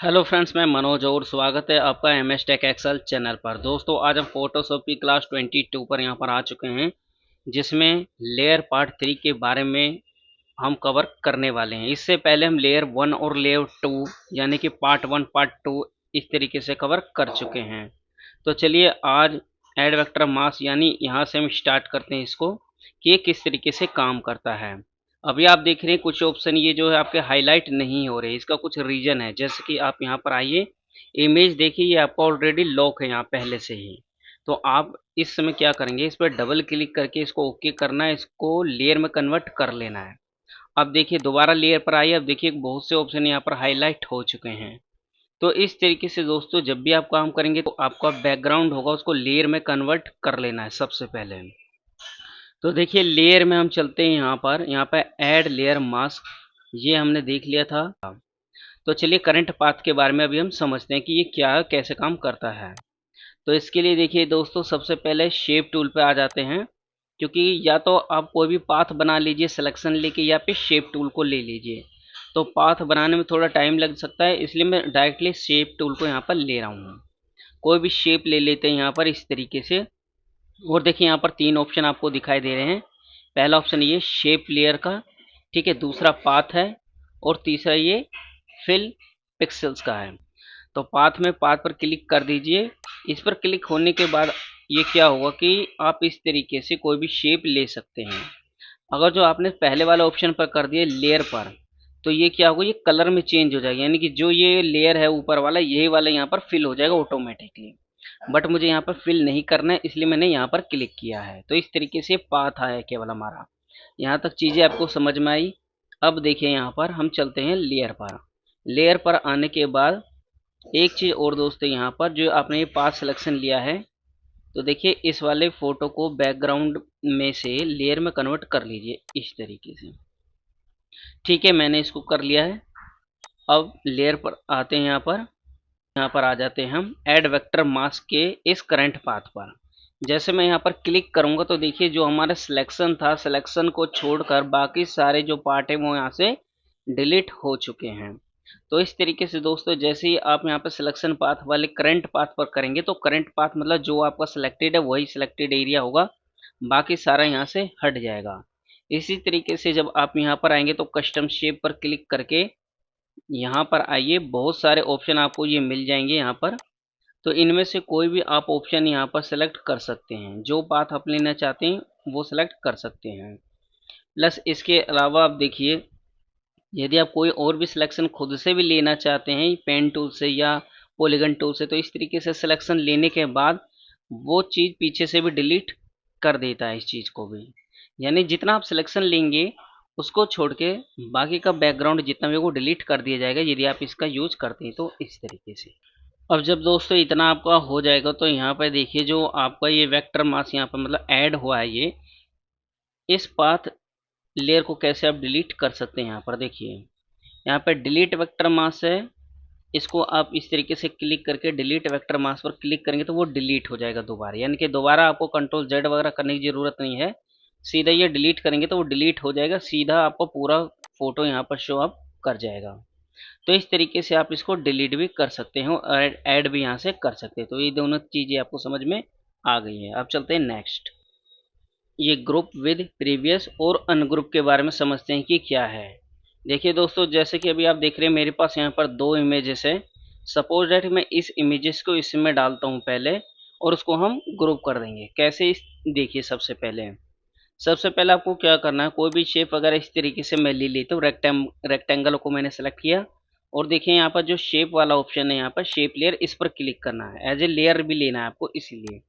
Hello friends, मैं मनोज और स्वागत है आपका M S Tech Excel channel पर। दोस्तों, आज हम फोटोशॉप की क्लास 22 पर यहाँ पर आ चुके हैं, जिसमें लेयर पार्ट 3 के बारे में हम कवर करने वाले हैं। इससे पहले हम लेयर 1 और लेयर 2 यानी कि पार्ट 1 पार्ट 2 इस तरीके से कवर कर चुके हैं। तो चलिए आज एड वेक्टर मास यानी यहाँ से हम स्टार्ट करते हैं इसको कि ये किस तरीके से काम करता है। अभी आप देख रहे हैं कुछ ऑप्शन ये जो है आपके हाईलाइट नहीं हो रहे, इसका कुछ रीजन है। जैसे कि आप यहाँ पर आइए, इमेज देखिए, ये आपका ऑलरेडी लॉक है यहाँ पहले से ही। तो आप इस समय क्या करेंगे, इस पर डबल क्लिक करके इसको ओके करना है, इसको लेयर में कन्वर्ट कर लेना है। अब देखिए दोबारा लेयर पर आइए, अब देखिए बहुत से ऑप्शन यहाँ पर हाईलाइट हो चुके हैं। तो इस तरीके से दोस्तों जब भी आप काम करेंगे तो आपका बैकग्राउंड होगा उसको लेयर में कन्वर्ट कर लेना है सबसे पहले। तो देखिए लेयर में हम चलते हैं, यहाँ पर ऐड लेयर मास्क, ये हमने देख लिया था। तो चलिए करंट पाथ के बारे में अभी हम समझते हैं कि ये क्या है, कैसे काम करता है। तो इसके लिए देखिए दोस्तों, सबसे पहले शेप टूल पे आ जाते हैं, क्योंकि या तो आप कोई भी पाथ बना लीजिए सिलेक्शन लेके, या फिर शेप टूल को ले लीजिए। तो पाथ बनाने में थोड़ा टाइम लग सकता है, इसलिए मैं डायरेक्टली शेप टूल को यहाँ पर ले रहा हूँ। कोई भी शेप ले लेते हैं यहाँ पर इस तरीके से। और देखिए यहाँ पर तीन ऑप्शन आपको दिखाई दे रहे हैं। पहला ऑप्शन ये शेप लेयर का, ठीक है, दूसरा पाथ है, और तीसरा ये फिल पिक्सल्स का है। तो पाथ में पाथ पर क्लिक कर दीजिए। इस पर क्लिक होने के बाद ये क्या होगा कि आप इस तरीके से कोई भी शेप ले सकते हैं। अगर जो आपने पहले वाले ऑप्शन पर कर दिया लेयर पर, तो ये क्या होगा, ये कलर में चेंज हो जाएगा, यानी कि जो ये लेयर है ऊपर वाला, यही वाला यहाँ पर फिल हो जाएगा ऑटोमेटिकली। बट मुझे यहाँ पर फिल नहीं करना है, इसलिए मैंने यहाँ पर क्लिक किया है। तो इस तरीके से पाथ आया केवल हमारा। यहाँ तक चीज़ें आपको समझ में आई। अब देखिए यहाँ पर हम चलते हैं लेयर पर। लेयर पर आने के बाद एक चीज़ और दोस्तों, यहाँ पर जो आपने ये पाथ सिलेक्शन लिया है, तो देखिए इस वाले फोटो को बैकग्राउंड में से लेयर में कन्वर्ट कर लीजिए इस तरीके से। ठीक है, मैंने इसको कर लिया है। अब लेयर पर आते हैं, यहाँ पर आ जाते हैं हम ऐड वेक्टर मास्क के इस करंट पाथ पर। जैसे मैं यहाँ पर क्लिक करूंगा तो देखिए जो हमारा सिलेक्शन था, सिलेक्शन को छोड़कर बाकी सारे जो पार्ट है वो यहाँ से डिलीट हो चुके हैं। तो इस तरीके से दोस्तों जैसे ही आप यहाँ पर सिलेक्शन पाथ वाले करंट पाथ पर करेंगे, तो करंट पाथ मतलब जो आपका सिलेक्टेड है वही सिलेक्टेड एरिया होगा, बाकी सारा यहाँ से हट जाएगा। इसी तरीके से जब आप यहाँ पर आएंगे तो कस्टम शेप पर क्लिक करके यहाँ पर आइए, बहुत सारे ऑप्शन आपको ये मिल जाएंगे यहाँ पर। तो इनमें से कोई भी आप ऑप्शन यहाँ पर सेलेक्ट कर सकते हैं, जो पाथ आप लेना चाहते हैं वो सेलेक्ट कर सकते हैं। प्लस इसके अलावा आप देखिए, यदि आप कोई और भी सिलेक्शन खुद से भी लेना चाहते हैं पेन टूल से या पॉलीगन टूल से, तो इस तरीके से सिलेक्शन लेने के बाद वो चीज़ पीछे से भी डिलीट कर देता है इस चीज़ को भी। यानी जितना आप सिलेक्शन लेंगे उसको छोड़ के बाकी का बैकग्राउंड जितना भी वो डिलीट कर दिया जाएगा, यदि आप इसका यूज करते हैं तो इस तरीके से। अब जब दोस्तों इतना आपका हो जाएगा तो यहाँ पर देखिए जो आपका ये वेक्टर मास यहाँ पर मतलब ऐड हुआ है, ये इस पाथ लेयर को कैसे आप डिलीट कर सकते हैं। यहाँ पर देखिए, यहाँ पे डिलीट वेक्टर मास है, इसको आप इस तरीके से क्लिक करके डिलीट वेक्टर मास पर क्लिक करेंगे तो वो डिलीट हो जाएगा दोबारा, यानी कि दोबारा आपको कंट्रोल जेड वगैरह करने की ज़रूरत नहीं है। सीधा ये डिलीट करेंगे तो वो डिलीट हो जाएगा, सीधा आपको पूरा फोटो यहाँ पर शो अप कर जाएगा। तो इस तरीके से आप इसको डिलीट भी कर सकते हो और ऐड भी यहाँ से कर सकते हैं। तो ये दोनों चीज़ें आपको समझ में आ गई है। अब चलते हैं नेक्स्ट, ये ग्रुप विद प्रीवियस और अनग्रुप के बारे में समझते हैं कि क्या है। देखिए दोस्तों, जैसे कि अभी आप देख रहे हैं मेरे पास यहाँ पर दो इमेजेस है। सपोज दैट मैं इस इमेजेस को इसमें डालता हूँ पहले, और उसको हम ग्रुप कर देंगे। कैसे देखिए, सबसे पहले आपको क्या करना है, कोई भी शेप वगैरह इस तरीके से मैं ले लेता हूँ। रेक्टेंगल को मैंने सेलेक्ट किया, और देखिए यहाँ पर जो शेप वाला ऑप्शन है, यहाँ पर शेप लेयर, इस पर क्लिक करना है। एज ए लेयर भी लेना है आपको, इसीलिए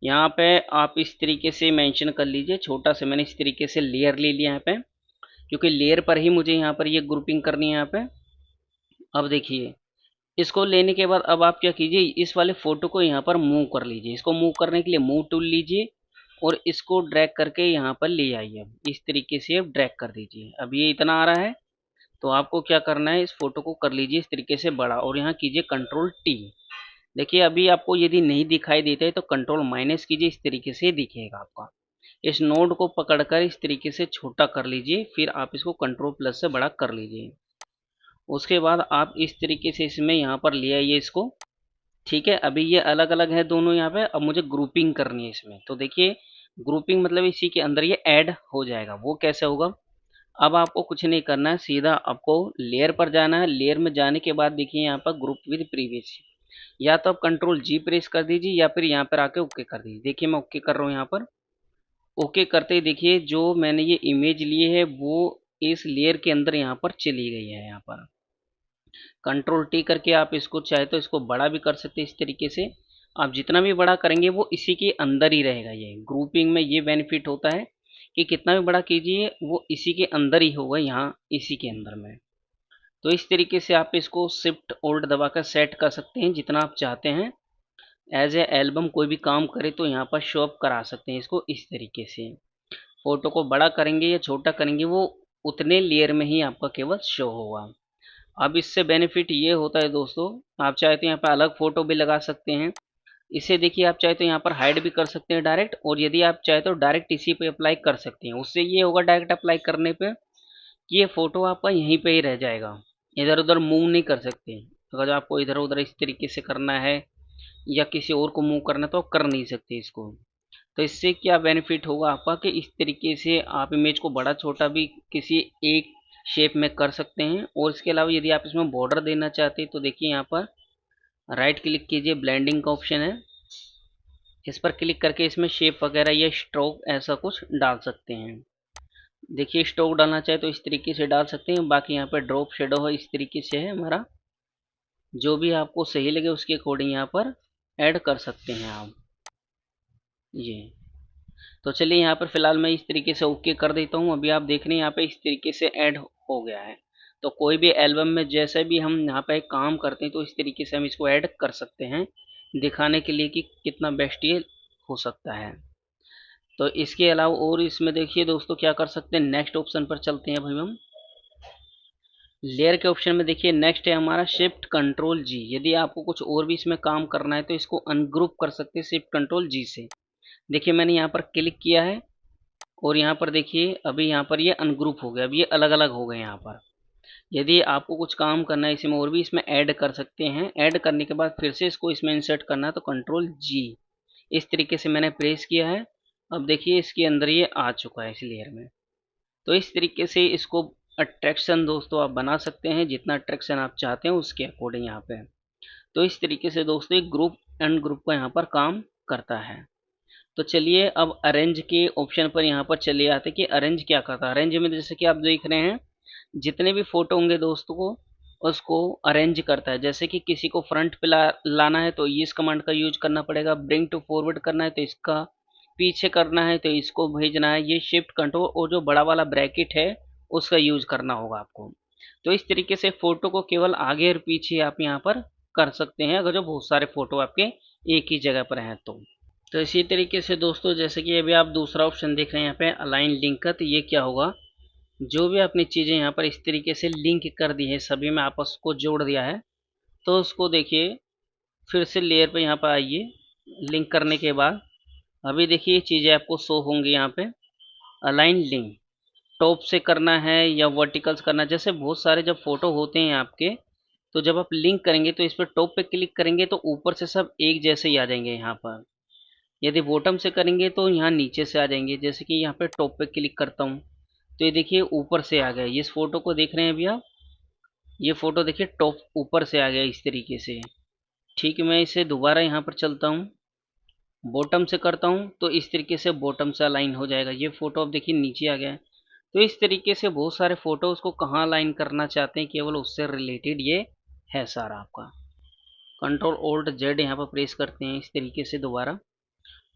यहाँ पे आप इस तरीके से मेंशन कर लीजिए। छोटा सा मैंने इस तरीके से लेयर ले लिया यहाँ पे, क्योंकि लेयर पर ही मुझे यहाँ पर ये ग्रुपिंग करनी है यहाँ पे। अब देखिए इसको लेने के बाद अब आप क्या कीजिए, इस वाले फोटो को यहाँ पर मूव कर लीजिए। इसको मूव करने के लिए मूव टूल लीजिए और इसको ड्रैग करके यहाँ पर ले आइए। इस तरीके से आप ड्रैग कर दीजिए। अब ये इतना आ रहा है, तो आपको क्या करना है, इस फोटो को कर लीजिए इस तरीके से बड़ा, और यहाँ कीजिए कंट्रोल टी। देखिए अभी आपको यदि नहीं दिखाई देता है तो कंट्रोल माइनस कीजिए, इस तरीके से दिखेगा आपका। इस नोड को पकड़कर इस तरीके से छोटा कर लीजिए, फिर आप इसको कंट्रोल प्लस से बड़ा कर लीजिए। उसके बाद आप इस तरीके से इसमें यहाँ पर ले आइए इसको। ठीक है, अभी ये अलग अलग है दोनों यहाँ पे। अब मुझे ग्रुपिंग करनी है इसमें, तो देखिए ग्रुपिंग मतलब इसी के अंदर ये ऐड हो जाएगा। वो कैसे होगा, अब आपको कुछ नहीं करना है, सीधा आपको लेयर पर जाना है। लेयर में जाने के बाद देखिए यहाँ पर ग्रुप विद प्रीवियस, या तो आप कंट्रोल जी प्रेस कर दीजिए या फिर यहाँ पर आके ओके कर दीजिए। देखिए मैं ओके कर रहा हूँ यहाँ पर। ओके करते ही देखिए जो मैंने ये इमेज ली है वो इस लेयर के अंदर यहाँ पर चली गई है। यहाँ पर कंट्रोल टी करके आप इसको चाहे तो इसको बड़ा भी कर सकते हैं। इस तरीके से आप जितना भी बड़ा करेंगे वो इसी के अंदर ही रहेगा। ये ग्रुपिंग में ये बेनिफिट होता है कि कितना भी बड़ा कीजिए वो इसी के अंदर ही होगा, यहाँ इसी के अंदर में। तो इस तरीके से आप इसको शिफ्ट ओल्ड दबाकर सेट कर सकते हैं जितना आप चाहते हैं। एज ए एल्बम कोई भी काम करे तो यहाँ पर शो अप करा सकते हैं इसको। इस तरीके से फोटो को बड़ा करेंगे या छोटा करेंगे वो उतने लेयर में ही आपका केवल शो होगा। अब इससे बेनिफिट ये होता है दोस्तों, आप चाहे तो यहाँ पर अलग फोटो भी लगा सकते हैं। इसे देखिए आप चाहे तो यहाँ पर हाइड भी कर सकते हैं डायरेक्ट, और यदि आप चाहे तो डायरेक्ट इसी पे अप्लाई कर सकते हैं। उससे ये होगा डायरेक्ट अप्लाई करने पे कि ये फोटो आपका यहीं पे ही रह जाएगा, इधर उधर मूव नहीं कर सकते। अगर आपको इधर उधर इस तरीके से करना है या किसी और को मूव करना है तो आप कर नहीं सकते इसको। तो इससे क्या बेनिफिट होगा आपका कि इस तरीके से आप इमेज को बड़ा छोटा भी किसी एक शेप में कर सकते हैं। और इसके अलावा यदि आप इसमें बॉर्डर देना चाहते हैं तो देखिए यहाँ पर राइट क्लिक कीजिए, ब्लेंडिंग का ऑप्शन है, इस पर क्लिक करके इसमें शेप वगैरह या स्ट्रोक ऐसा कुछ डाल सकते हैं। देखिए स्ट्रोक डालना चाहे तो इस तरीके से डाल सकते हैं। बाकी यहाँ पर ड्रॉप शेडो है, इस तरीके से है हमारा। जो भी आपको सही लगे उसके अकॉर्डिंग यहाँ पर ऐड कर सकते हैं आप ये। तो चलिए यहाँ पर फिलहाल मैं इस तरीके से ओके कर देता हूँ। अभी आप देख रहे हैं यहाँ पे इस तरीके से ऐड हो गया है। तो कोई भी एल्बम में जैसे भी हम यहाँ पे काम करते हैं तो इस तरीके से हम इसको ऐड कर सकते हैं, दिखाने के लिए कि कितना बेस्ट ये हो सकता है। तो इसके अलावा और इसमें देखिए दोस्तों क्या कर सकते हैं, नेक्स्ट ऑप्शन पर चलते हैं भाई हम। लेयर के ऑप्शन में देखिए नेक्स्ट है हमारा शिफ्ट कंट्रोल जी। यदि आपको कुछ और भी इसमें काम करना है तो इसको अनग्रुप कर सकते हैं शिफ्ट कंट्रोल जी से। देखिए मैंने यहाँ पर क्लिक किया है और यहाँ पर देखिए अभी यहाँ पर ये अनग्रुप हो गया। अब ये अलग अलग हो गए यहाँ पर। यदि आपको कुछ काम करना है इसमें और भी इसमें ऐड कर सकते हैं। ऐड करने के बाद फिर से इसको इसमें इंसर्ट करना है तो कंट्रोल जी, इस तरीके से मैंने प्रेस किया है। अब देखिए इसके अंदर ये आ चुका है इस लेयर में। तो इस तरीके से इसको अट्रैक्शन दोस्तों आप बना सकते हैं, जितना अट्रैक्शन आप चाहते हैं उसके अकॉर्डिंग यहाँ पे। तो इस तरीके से दोस्तों एक ग्रुप एंड ग्रुप का यहाँ पर काम करता है। तो चलिए अब अरेंज के ऑप्शन पर यहाँ पर चले आते कि अरेंज क्या करता है। अरेंज में जैसे कि आप देख रहे हैं जितने भी फोटो होंगे दोस्तों को उसको अरेंज करता है। जैसे कि किसी को फ्रंट पे लाना है तो इस कमांड का यूज करना पड़ेगा, ब्रिंग टू फॉरवर्ड करना है तो इसका, पीछे करना है तो इसको भेजना है ये शिफ्ट कंट्रोल, और जो बड़ा वाला ब्रैकेट है उसका यूज करना होगा आपको। तो इस तरीके से फोटो को केवल आगे और पीछे आप यहाँ पर कर सकते हैं अगर जो बहुत सारे फोटो आपके एक ही जगह पर हैं तो इसी तरीके से दोस्तों जैसे कि अभी आप दूसरा ऑप्शन देख रहे हैं यहाँ पे अलाइन लिंक का, तो ये क्या होगा, जो भी आपने चीज़ें यहाँ पर इस तरीके से लिंक कर दी है सभी में आपस को जोड़ दिया है, तो उसको देखिए फिर से लेयर पे यहाँ पर आइए। लिंक करने के बाद अभी देखिए ये चीज़ें आपको शो होंगी यहाँ पे। अलाइन लिंक टॉप से करना है या वर्टिकल्स करना है। जैसे बहुत सारे जब फोटो होते हैं आपके तो जब आप लिंक करेंगे तो इस पर टॉप पे क्लिक करेंगे तो ऊपर से सब एक जैसे ही आ जाएंगे यहाँ पर। यदि बॉटम से करेंगे तो यहाँ नीचे से आ जाएंगे। जैसे कि यहाँ पे टॉप पे क्लिक करता हूँ तो ये देखिए ऊपर से आ गया। इस फोटो को देख रहे हैं अभी आप, ये फोटो देखिए टॉप ऊपर से आ गया इस तरीके से। ठीक है, मैं इसे दोबारा यहाँ पर चलता हूँ, बॉटम से करता हूँ तो इस तरीके से बॉटम से अलाइन हो जाएगा। ये फोटो अब देखिए नीचे आ गया है। तो इस तरीके से बहुत सारे फोटोज को कहाँ अलाइन करना चाहते हैं केवल उससे रिलेटेड ये है सारा आपका। कंट्रोल ओल्ट जेड यहाँ पर प्रेस करते हैं इस तरीके से दोबारा।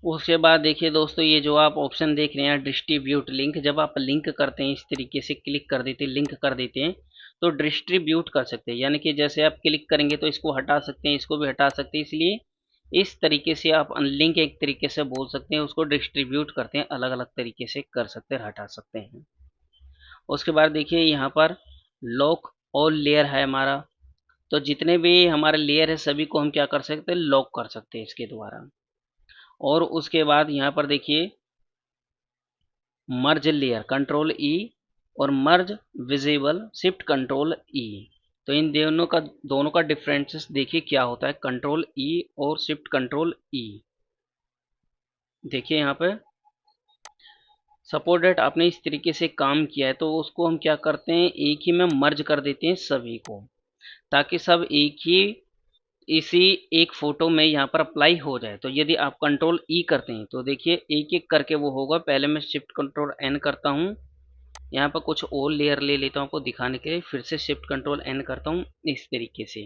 उसके बाद देखिए दोस्तों ये जो आप ऑप्शन देख रहे हैं डिस्ट्रीब्यूट लिंक, जब आप लिंक करते हैं इस तरीके से क्लिक कर देते हैं, लिंक कर देते हैं तो डिस्ट्रीब्यूट कर सकते हैं। यानी कि जैसे आप क्लिक करेंगे तो इसको हटा सकते हैं, इसको भी हटा सकते हैं। इसलिए इस तरीके से आप अनलिंक एक तरीके से बोल सकते हैं, उसको डिस्ट्रीब्यूट करते हैं, अलग अलग तरीके से कर सकते हैं, हटा सकते हैं। उसके बाद देखिए यहाँ पर लॉक ऑल लेयर है हमारा, तो जितने भी हमारे लेयर है सभी को हम क्या कर सकते हैं, लॉक कर सकते हैं इसके द्वारा। और उसके बाद यहाँ पर देखिए मर्ज लेयर कंट्रोल ई और मर्ज विजिबल शिफ्ट कंट्रोल ई। तो इन दोनों का डिफरेंसेस देखिए क्या होता है, कंट्रोल ई और शिफ्ट कंट्रोल ई। देखिए यहाँ पे सपोज दैट आपने इस तरीके से काम किया है, तो उसको हम क्या करते हैं, एक ही में मर्ज कर देते हैं सभी को, ताकि सब एक ही इसी एक फोटो में यहाँ पर अप्लाई हो जाए। तो यदि आप कंट्रोल ई करते हैं तो देखिए एक एक करके वो होगा। पहले मैं शिफ्ट कंट्रोल एन करता हूँ, यहाँ पर कुछ और लेयर ले लेता हूँ आपको दिखाने के लिए, फिर से शिफ्ट कंट्रोल एन करता हूँ इस तरीके से।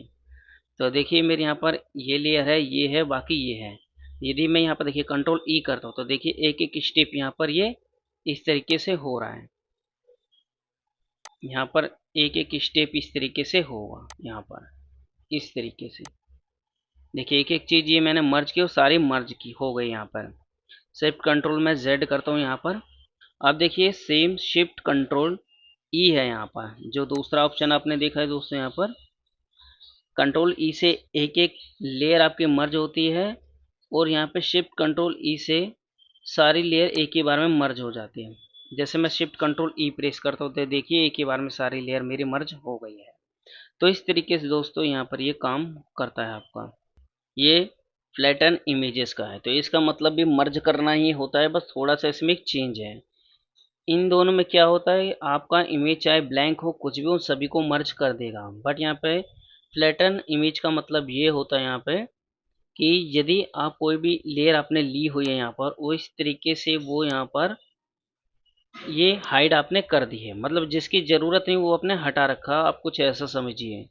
तो देखिए मेरे यहाँ पर ये लेयर है, ये है, बाकी ये है। यदि मैं यहाँ पर देखिए कंट्रोल ई करता हूँ तो देखिए एक एक स्टेप यहाँ पर ये इस तरीके से हो रहा है। यहाँ पर एक एक स्टेप इस तरीके से होगा, यहाँ पर इस तरीके से देखिए एक एक चीज ये मैंने मर्ज की और सारी मर्ज की हो गई। यहाँ पर शिफ्ट कंट्रोल मैं जेड करता हूँ यहाँ पर। अब देखिए सेम शिफ्ट कंट्रोल ई है, यहाँ पर जो दूसरा ऑप्शन आपने देखा है दोस्तों, यहाँ पर कंट्रोल ई से एक एक लेयर आपकी मर्ज होती है, और यहाँ पे शिफ्ट कंट्रोल ई से सारी लेयर एक ही बार में मर्ज हो जाती है। जैसे मैं शिफ्ट कंट्रोल ई प्रेस करता हूँ तो देखिए एक ही बार में सारी लेयर मेरी मर्ज हो गई है। तो इस तरीके से दोस्तों यहाँ पर ये काम करता है आपका। ये फ्लैटन इमेजेस का है, तो इसका मतलब भी मर्ज करना ही होता है, बस थोड़ा सा इसमें एक चेंज है। इन दोनों में क्या होता है, आपका इमेज चाहे ब्लैंक हो कुछ भी, उन सभी को मर्ज कर देगा। बट यहाँ पे फ्लैटन इमेज का मतलब ये होता है यहाँ पे कि यदि आप कोई भी लेयर आपने ली हुई है यहाँ पर, वो इस तरीके से वो यहाँ पर ये हाइड आपने कर दी है, मतलब जिसकी ज़रूरत नहीं वो आपने हटा रखा, आप कुछ ऐसा समझिए।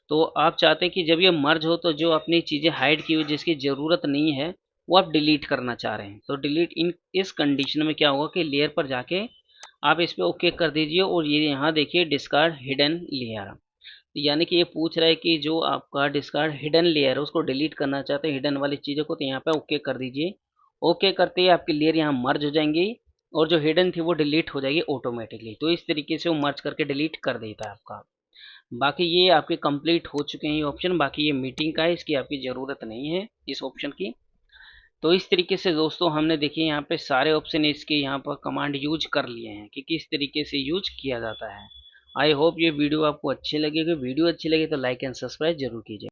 तो आप चाहते हैं कि जब ये मर्ज हो तो जो अपनी चीज़ें हाइड की हुई जिसकी ज़रूरत नहीं है वो आप डिलीट करना चाह रहे हैं। तो डिलीट इन इस कंडीशन में क्या होगा कि लेयर पर जाके आप इस पर ओके कर दीजिए, और ये यहाँ देखिए डिस्कार्ड हिडन लेयर, यानी कि ये पूछ रहा है कि जो आपका डिस्कार्ड हिडन लेयर है उसको डिलीट करना चाहते हैं हिडन वाली चीज़ों को, तो यहाँ पे ओके कर दीजिए। ओके करते ही आपकी लेयर यहाँ मर्ज हो जाएंगी, और जो हिडन थी वो डिलीट हो जाएगी ऑटोमेटिकली। तो इस तरीके से वो मर्ज करके डिलीट कर देता है आपका। बाकी ये आपके कंप्लीट हो चुके हैं ये ऑप्शन, बाकी ये मीटिंग का है, इसकी आपकी ज़रूरत नहीं है इस ऑप्शन की। तो इस तरीके से दोस्तों हमने देखिए यहाँ पे सारे ऑप्शन इसके यहाँ पर कमांड यूज कर लिए हैं कि किस तरीके से यूज किया जाता है। आई होप ये वीडियो आपको अच्छी लगी। अगर वीडियो अच्छी लगी तो लाइक एंड सब्सक्राइब जरूर कीजिए।